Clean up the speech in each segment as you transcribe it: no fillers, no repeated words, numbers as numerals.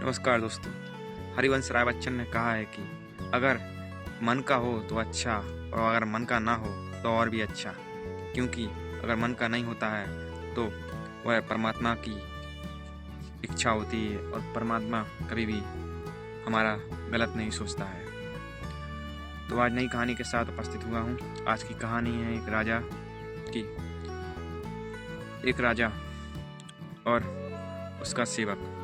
नमस्कार दोस्तों। हरिवंश राय बच्चन ने कहा है कि अगर मन का हो तो अच्छा, और अगर मन का ना हो तो और भी अच्छा। क्योंकि अगर मन का नहीं होता है तो वह परमात्मा की इच्छा होती है, और परमात्मा कभी भी हमारा गलत नहीं सोचता है। तो आज नई कहानी के साथ उपस्थित हुआ हूँ। आज की कहानी है एक राजा की। एक राजा और उसका सेवक।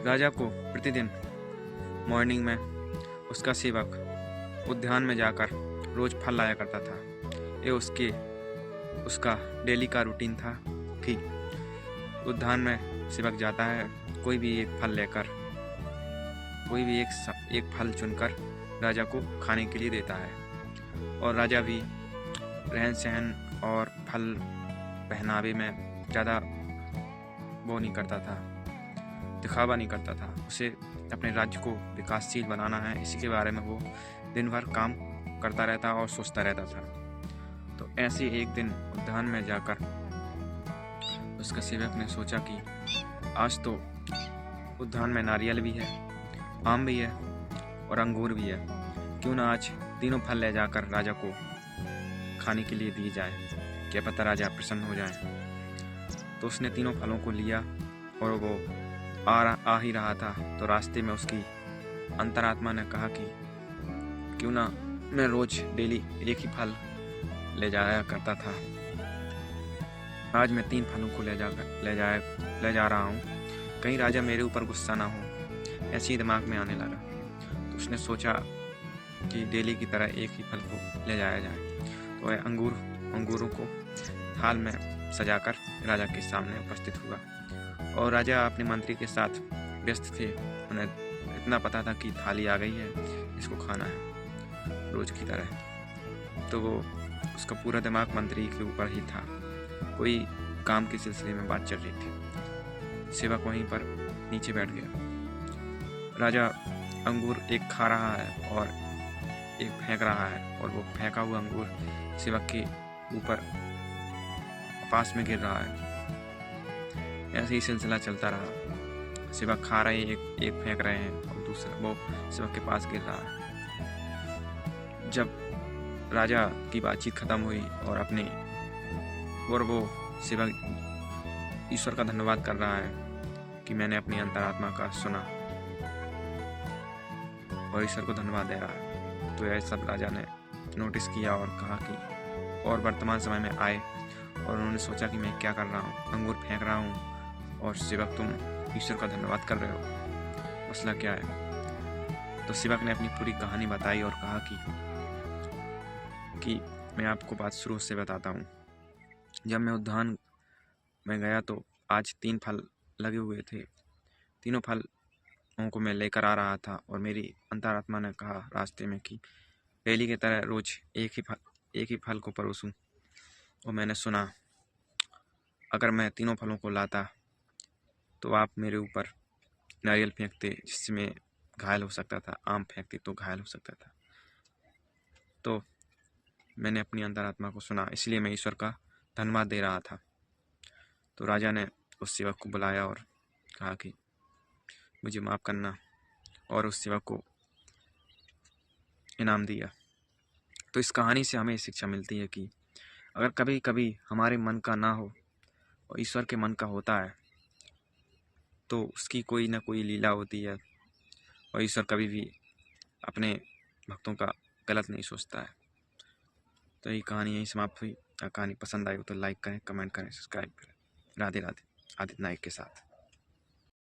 राजा को प्रतिदिन मॉर्निंग में उसका सेवक उद्यान में जाकर रोज फल लाया करता था। ये उसका डेली का रूटीन था कि उद्यान में सेवक जाता है, कोई भी एक फल लेकर, कोई भी एक फल चुनकर राजा को खाने के लिए देता है। और राजा भी रहन सहन और फल पहनावे में ज़्यादा वो नहीं करता था, दिखावा नहीं करता था। उसे अपने राज्य को विकासशील बनाना है, इसी के बारे में वो दिन भर काम करता रहता और सोचता रहता था। तो ऐसे एक दिन उद्यान में जाकर उसका सेवक ने सोचा कि आज तो उद्यान में नारियल भी है, आम भी है और अंगूर भी है, क्यों ना आज तीनों फल ले जाकर राजा को खाने के लिए दिए जाए, क्या पता राजा प्रसन्न हो जाए। तो उसने तीनों फलों को लिया और वो आ ही रहा था तो रास्ते में उसकी अंतरात्मा ने कहा कि क्यों ना मैं रोज डेली एक ही फल ले जाया करता था, आज मैं 3 फलों को ले जा रहा हूँ, कहीं राजा मेरे ऊपर गुस्सा ना हो। ऐसे ही दिमाग में आने लगा। तो उसने सोचा कि डेली की तरह एक ही फल को ले जाया जाए। तो वह अंगूरों को थाल में सजाकर राजा के सामने उपस्थित हुआ। और राजा अपने मंत्री के साथ व्यस्त थे। उन्हें इतना पता था कि थाली आ गई है, इसको खाना है रोज की तरह। तो वो उसका पूरा दिमाग मंत्री के ऊपर ही था। कोई काम के सिलसिले में बात चल रही थी। सेवक वहीं पर नीचे बैठ गया। राजा अंगूर एक खा रहा है और एक फेंक रहा है, और वो फेंका हुआ अंगूर सेवक के ऊपर पास में गिर रहा है। ऐसे ही सिलसिला चलता रहा। सेवक खा रहे एक फेंक रहे हैं और दूसरा वो सेवक के पास गिर रहा है। जब राजा की बातचीत खत्म हुई और वो सेवक ईश्वर का धन्यवाद कर रहा है कि मैंने अपनी अंतरात्मा का सुना, और ईश्वर को धन्यवाद दे रहा है। तो यह सब राजा ने नोटिस किया और कहा कि और वर्तमान समय में आए, और उन्होंने सोचा कि मैं क्या कर रहा हूँ, अंगूर फेंक रहा हूँ और सेवक तुम ईश्वर का धन्यवाद कर रहे हो, मसला क्या है। तो सेवक ने अपनी पूरी कहानी बताई और कहा कि मैं आपको बात शुरू से बताता हूँ। जब मैं उद्यान में गया तो आज 3 फल लगे हुए थे। तीनों फलों को मैं लेकर आ रहा था, और मेरी अंतरात्मा ने कहा रास्ते में कि डेली की तरह रोज एक ही फल को परोसूं। और मैंने सुना अगर मैं तीनों फलों को लाता तो आप मेरे ऊपर नारियल फेंकते जिससे मैं घायल हो सकता था, आम फेंकते तो घायल हो सकता था। तो मैंने अपनी अंतरात्मा को सुना, इसलिए मैं ईश्वर का धन्यवाद दे रहा था। तो राजा ने उस सेवक को बुलाया और कहा कि मुझे माफ़ करना, और उस सेवक को इनाम दिया। तो इस कहानी से हमें शिक्षा मिलती है कि अगर कभी कभी हमारे मन का ना हो और ईश्वर के मन का होता है तो उसकी कोई ना कोई लीला होती है, और ईश्वर कभी भी अपने भक्तों का गलत नहीं सोचता है। तो ये कहानी यहीं समाप्त हुई। अगर कहानी पसंद आई हो तो लाइक करें, कमेंट करें, सब्सक्राइब करें। राधे राधे। आदित्य नायक के साथ।